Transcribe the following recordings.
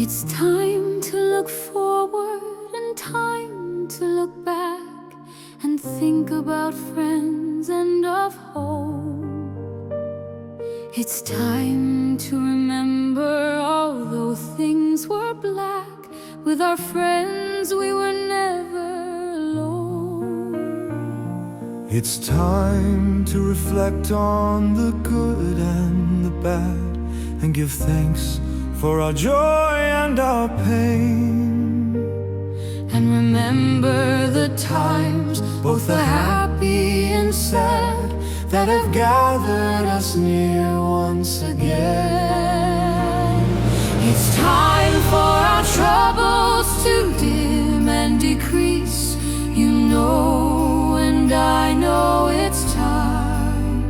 It's time to look forward and time to look back and think about friends and of home. It's time to remember although things were black, with our friends we were never alone. It's time to reflect on the good and the bad and give thanks for our joy and our pain. And remember the times, both the happy and sad, that have gathered us near once again. It's time for our troubles to dim and decrease. You know and I know it's time.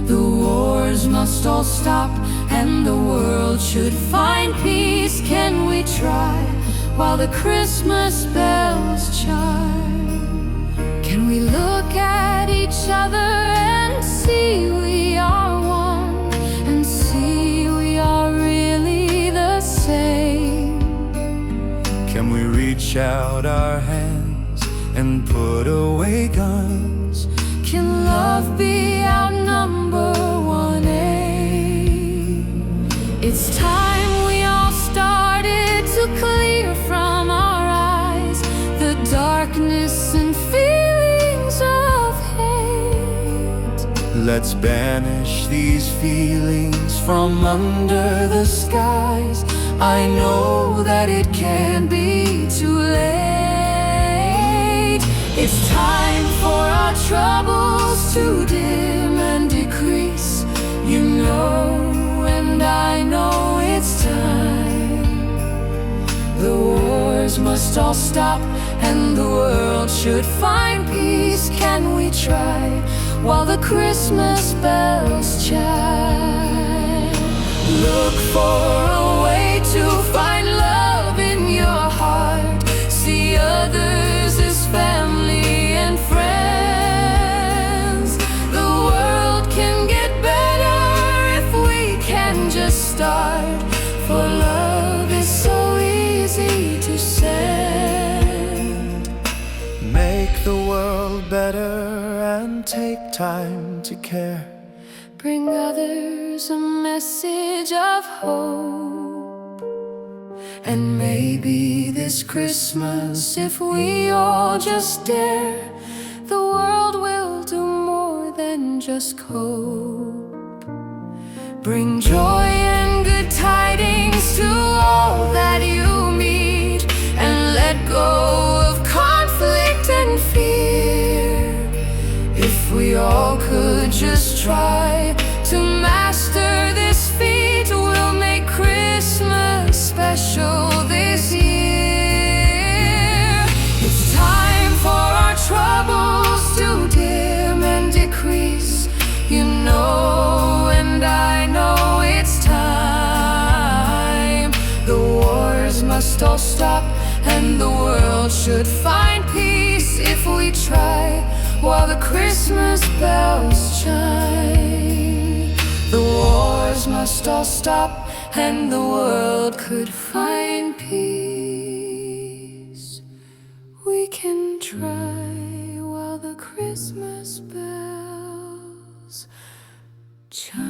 The wars must all stop and the world should find peace. Can we try while the Christmas bells chime? Can we look at each other and see we are one, and see we are really the same? Can we reach out our hands and put away guns? Can love be our number one aim? It's time we all started to clear from our eyes the darkness and feelings of hate. Let's banish these feelings from under the skies. I know that it can be too late. It's time for our troubles to dim and decrease. You know and I know it's time. The wars must all stop and the world should find peace. Can we try while the Christmas bells chime? Look for a way to find love in your heart. See others as family and friends. The world can get better if we can just start. For love is so easy to send. Make the world better and take time to care. Bring others a message of hope. And maybe this Christmas, if we all just dare, the world will do more than just cope. Bring joy and good tidings to all that you meet, and let go of conflict and fear. If we all could just try to master this feat, we'll make Christmas special this year. It's time for our troubles to dim and decrease. You know and I know it's time. The wars must all stop and the world should find peace if we try while the Christmas bells chime. The wars must all stop and the world could find peace. We can try while the Christmas bells chime.